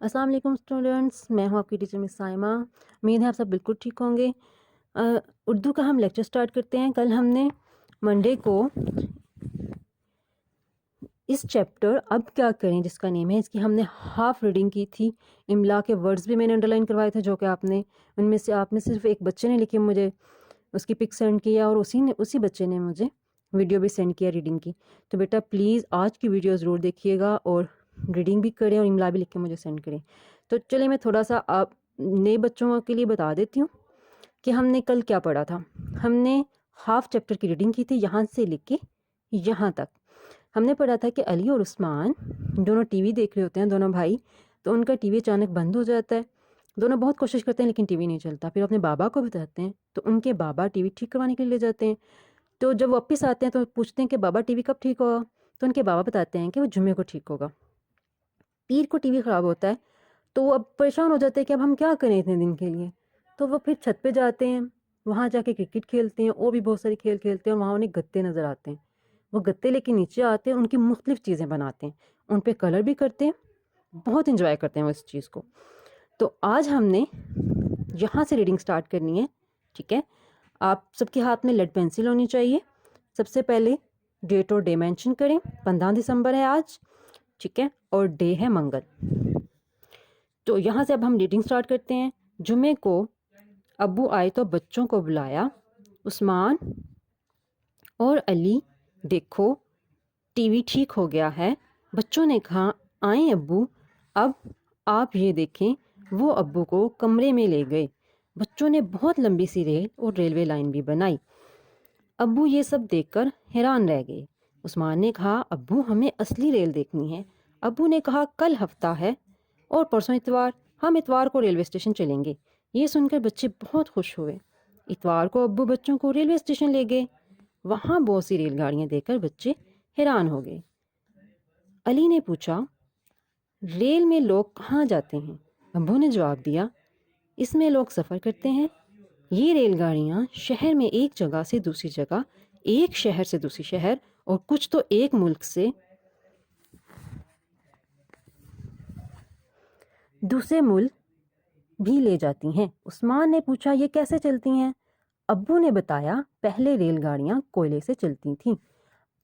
السلام علیکم اسٹوڈنٹس، میں ہوں آپ کی ٹیچر مس سائمہ۔ امید ہے آپ سب بالکل ٹھیک ہوں گے۔ اردو کا ہم لیکچر سٹارٹ کرتے ہیں۔ کل ہم نے منڈے کو اس چیپٹر اب کیا کریں جس کا نیم ہے، اس کی ہم نے ہاف ریڈنگ کی تھی۔ املا کے ورڈز بھی میں نے انڈر لائن کروائے تھے، جو کہ آپ میں صرف ایک بچے نے لکھے، مجھے اس کی پک سینڈ کیا، اور اسی بچے نے مجھے ویڈیو بھی سینڈ کیا ریڈنگ کی۔ تو بیٹا پلیز آج کی ویڈیو ضرور دیکھیے گا اور ریڈنگ بھی کریں اور املا بھی لکھ کے مجھے سینڈ کریں۔ تو چلیں میں تھوڑا سا آپ نئے بچوں کے لیے بتا دیتی ہوں کہ ہم نے کل کیا پڑھا تھا۔ ہم نے ہاف چیپٹر کی ریڈنگ کی تھی، یہاں سے لے کے یہاں تک۔ ہم نے پڑھا تھا کہ علی اور عثمان دونوں ٹی وی دیکھ رہے ہوتے ہیں، دونوں بھائی، تو ان کا ٹی وی اچانک بند ہو جاتا ہے۔ دونوں بہت کوشش کرتے ہیں لیکن ٹی وی نہیں چلتا۔ پھر اپنے بابا کو بتاتے ہیں تو ان کے بابا ٹی وی ٹھیک کروانے کے لیے لے جاتے ہیں۔ تو جب واپس آتے ہیں تو پوچھتے ہیں کہ بابا ٹی وی کب ٹھیک ہوگا؟ تو ان کے بابا بتاتے ہیں کہ وہ جمعے کو ٹھیک ہوگا۔ پیر کو ٹی وی خراب ہوتا ہے تو وہ اب پریشان ہو جاتے ہیں کہ اب ہم کیا کریں اتنے دن کے لیے۔ تو وہ پھر چھت پہ جاتے ہیں، وہاں جا کے کرکٹ کھیلتے ہیں اور بھی بہت سارے کھیل کھیلتے ہیں، اور وہاں انہیں گتے نظر آتے ہیں۔ وہ گتے لے کے نیچے آتے ہیں، ان کی مختلف چیزیں بناتے ہیں، ان پہ کلر بھی کرتے ہیں، بہت انجوائے کرتے ہیں وہ اس چیز کو۔ تو آج ہم نے یہاں سے ریڈنگ سٹارٹ کرنی ہے، ٹھیک ہے؟ آپ سب کے ہاتھ میں لیڈ پینسل ہونی چاہیے۔ سب سے پہلے ڈیٹ اور ڈے مینشن کریں۔ 15 دسمبر ہے آج، ٹھیک ہے، اور ڈے ہے منگل۔ تو یہاں سے اب ہم ریڈنگ سٹارٹ کرتے ہیں۔ جمعے کو ابو آئے تو بچوں کو بلایا، عثمان اور علی دیکھو ٹی وی ٹھیک ہو گیا ہے۔ بچوں نے کہا آئیں ابو، اب آپ یہ دیکھیں۔ وہ ابو کو کمرے میں لے گئے۔ بچوں نے بہت لمبی سی ریل اور ریلوے لائن بھی بنائی۔ ابو یہ سب دیکھ کر حیران رہ گئے۔ عثمان نے کہا ابو ہمیں اصلی ریل دیکھنی ہے۔ ابو نے کہا کل ہفتہ ہے اور پرسوں اتوار، ہم اتوار کو ریلوے اسٹیشن چلیں گے۔ یہ سن کر بچے بہت خوش ہوئے۔ اتوار کو ابو بچوں کو ریلوے اسٹیشن لے گئے۔ وہاں بہت سی ریل گاڑیاں دیکھ کر بچے حیران ہو گئے۔ علی نے پوچھا ریل میں لوگ کہاں جاتے ہیں؟ ابو نے جواب دیا اس میں لوگ سفر کرتے ہیں۔ یہ ریل گاڑیاں شہر میں ایک جگہ سے دوسری جگہ، ایک شہر سے دوسری شہر، اور کچھ تو ایک ملک سے دوسرے ملک بھی لے جاتی ہیں۔ عثمان نے پوچھا یہ کیسے چلتی ہیں؟ ابو نے بتایا پہلے ریل گاڑیاں کوئلے سے چلتی تھیں،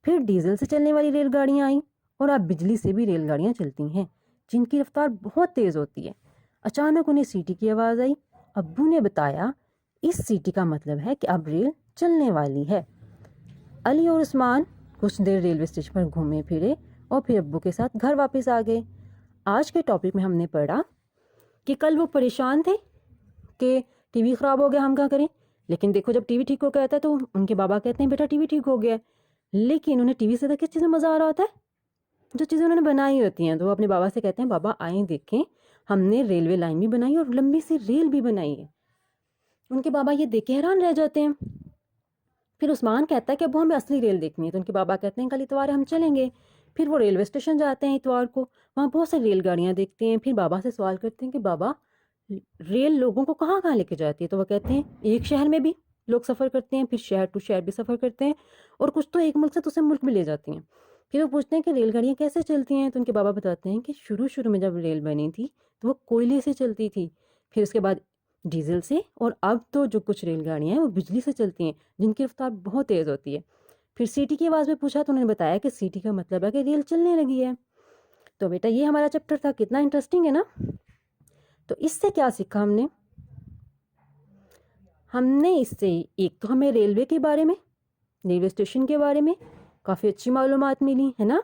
پھر ڈیزل سے چلنے والی ریل گاڑیاں آئیں، اور اب بجلی سے بھی ریل گاڑیاں چلتی ہیں جن کی رفتار بہت تیز ہوتی ہے۔ اچانک انہیں سیٹی کی آواز آئی۔ ابو نے بتایا اس سیٹی کا مطلب ہے کہ اب ریل چلنے والی ہے۔ علی اور عثمان کچھ دیر ریلوے اسٹیشن پر گھومے پھرے اور پھر ابو کے ساتھ گھر واپس آ گئے۔ آج کے ٹاپک میں ہم نے پڑھا کہ کل وہ پریشان تھے کہ ٹی وی خراب ہو گیا، ہم کیا کریں؟ لیکن دیکھو جب ٹی وی ٹھیک ہو گیا ہے تو ان کے بابا کہتے ہیں بیٹا ٹی وی ٹھیک ہو گیا ہے، لیکن انہیں ٹی وی سے تو کس چیز میں مزہ آ رہا ہوتا ہے؟ جو چیزیں انہوں نے بنائی ہوتی ہیں۔ تو وہ اپنے بابا سے کہتے ہیں بابا آئیں دیکھیں، ہم نے ریلوے لائن بھی بنائی اور لمبی سی ریل بھی بنائی ہے۔ ان کے بابا یہ دیکھ کے حیران رہ جاتے ہیں۔ پھر عثمان کہتا ہے کہ ابو ہمیں اصلی ریل دیکھنی ہے۔ تو ان کے بابا کہتے ہیں کل اتوار ہے، ہم چلیں گے۔ پھر وہ ریلوے اسٹیشن جاتے ہیں اتوار کو، وہاں بہت ساری ریل گاڑیاں دیکھتے ہیں۔ پھر بابا سے سوال کرتے ہیں کہ بابا ریل لوگوں کو کہاں کہاں لے کے جاتی ہے؟ تو وہ کہتے ہیں ایک شہر میں بھی لوگ سفر کرتے ہیں، پھر شہر ٹو شہر بھی سفر کرتے ہیں، اور کچھ تو ایک ملک سے دوسرے ملک بھی لے جاتی ہیں۔ پھر وہ پوچھتے ہیں کہ ریل گاڑیاں کیسے چلتی ہیں؟ تو ان کے بابا بتاتے ہیں کہ شروع میں جب ریل بنی تھی تو وہ کوئلے سے چلتی تھی، پھر اس کے بعد ڈیزل سے، اور اب تو جو کچھ ریل گاڑیاں ہیں وہ بجلی سے چلتی ہیں جن کی رفتار بہت تیز ہوتی ہے۔ پھر سیٹی کی آواز میں پوچھا تو انہوں نے بتایا کہ سیٹی کا مطلب ہے کہ ریل چلنے لگی ہے۔ تو بیٹا یہ ہمارا چیپٹر تھا، کتنا انٹرسٹنگ ہے نا؟ تو اس سے کیا سیکھا ہم نے اس سے ایک تو ہمیں ریلوے کے بارے میں، ریلوے اسٹیشن کے بارے میں کافی اچھی معلومات ملی ہے نا؟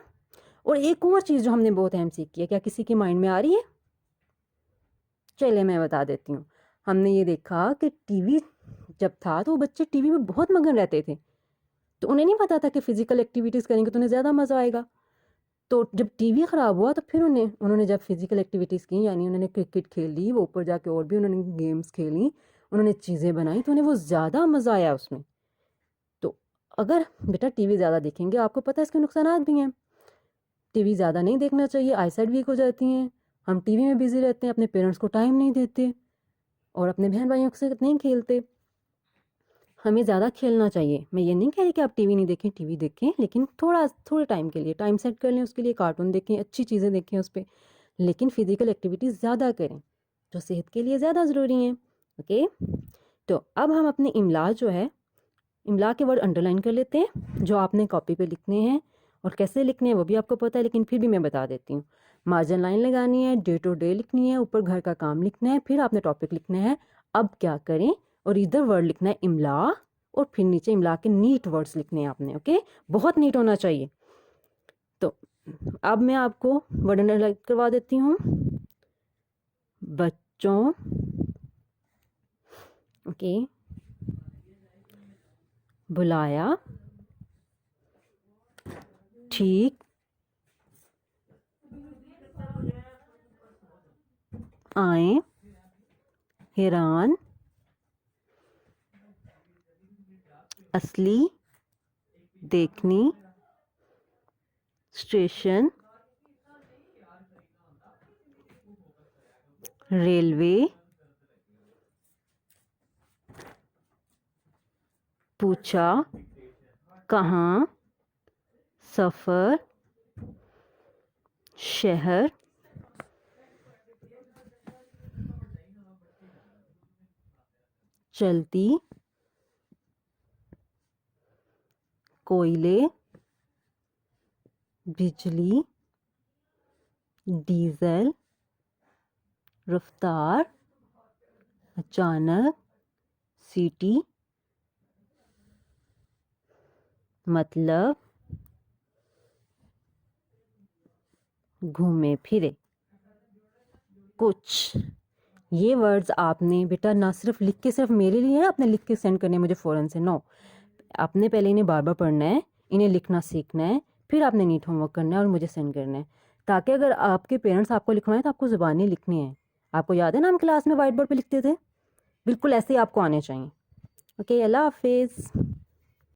اور ایک اور چیز جو ہم نے بہت اہم سیکھی ہے، کیا کسی کے مائنڈ میں آ رہی ہے؟ چلے میں بتا دیتی ہوں۔ ہم نے یہ دیکھا کہ ٹی وی جب تھا تو وہ بچے ٹی وی میں بہت مگن رہتے تھے، تو انہیں نہیں پتا تھا کہ فزیکل ایکٹیویٹیز کریں گے تو انہیں زیادہ مزہ آئے گا۔ تو جب ٹی وی خراب ہوا تو پھر انہوں نے جب فزیکل ایکٹیویٹیز کی، یعنی انہوں نے کرکٹ کھیل لی، وہ اوپر جا کے اور بھی انہوں نے گیمز کھیلی، انہوں نے چیزیں بنائی، تو انہیں وہ زیادہ مزہ آیا اس میں۔ تو اگر بیٹا ٹی وی زیادہ دیکھیں گے، آپ کو پتہ ہے اس کے نقصانات بھی ہیں۔ ٹی وی زیادہ نہیں دیکھنا چاہیے، آئی سائٹ ویک ہو جاتی ہیں، ہم ٹی وی میں بیزی رہتے ہیں، اپنے پیرنٹس کو ٹائم نہیں دیتے اور اپنے بہن بھائیوں سے نہیں کھیلتے۔ ہمیں زیادہ کھیلنا چاہیے۔ میں یہ نہیں کہہ رہی کہ آپ ٹی وی نہیں دیکھیں، ٹی وی دیکھیں، لیکن تھوڑے ٹائم کے لیے ٹائم سیٹ کر لیں، اس کے لیے کارٹون دیکھیں، اچھی چیزیں دیکھیں اس پہ، لیکن فزیکل ایکٹیویٹیز زیادہ کریں جو صحت کے لیے زیادہ ضروری ہیں. اوکے تو اب ہم اپنے املا جو ہے املا کے ورڈ انڈر لائن کر لیتے ہیں جو آپ نے کاپی پہ لکھنے ہیں, اور کیسے لکھنے ہیں وہ بھی آپ کو پتہ ہے لیکن پھر بھی میں بتا دیتی ہوں. مارجن لائن لگانی ہے, ڈے ٹو ڈے لکھنی ہے, اوپر گھر کا کام لکھنا ہے, پھر آپ نے ٹاپک لکھنا ہے اب کیا کریں, اور ادھر ورڈ لکھنا ہے املا, اور پھر نیچے املا کے نیٹ ورڈز لکھنے ہیں آپ نے. اوکے بہت نیٹ ہونا چاہیے. تو اب میں آپ کو ورڈ انڈر لائن کروا دیتی ہوں. بچوں, اوکے, بلایا, ٹھیک, آئیں, حیران, اصلی, دیکھنی, اسٹیشن, ریلوے, پوچھا, کہاں, سفر, شہر, چلتی, کوئلے, بجلی, ڈیزل, رفتار, اچانک, سیٹی, مطلب, گھومے پھرے. کچھ یہ ورڈز آپ نے بیٹا نہ صرف لکھ کے صرف میرے لیے آپ نے لکھ کے سینڈ کرنے مجھے فوراً سے, نو, آپ نے پہلے انہیں بار بار پڑھنا ہے, انہیں لکھنا سیکھنا ہے, پھر آپ نے نیٹ ہوم ورک کرنا ہے اور مجھے سینڈ کرنا ہے, تاکہ اگر آپ کے پیرنٹس آپ کو لکھوائیں تو آپ کو زبانی لکھنی ہے. آپ کو یاد ہے نا ہم کلاس میں وائٹ بورڈ پہ لکھتے تھے, بالکل ایسے ہی آپ کو آنے چاہیے. اوکے اللہ حافظ.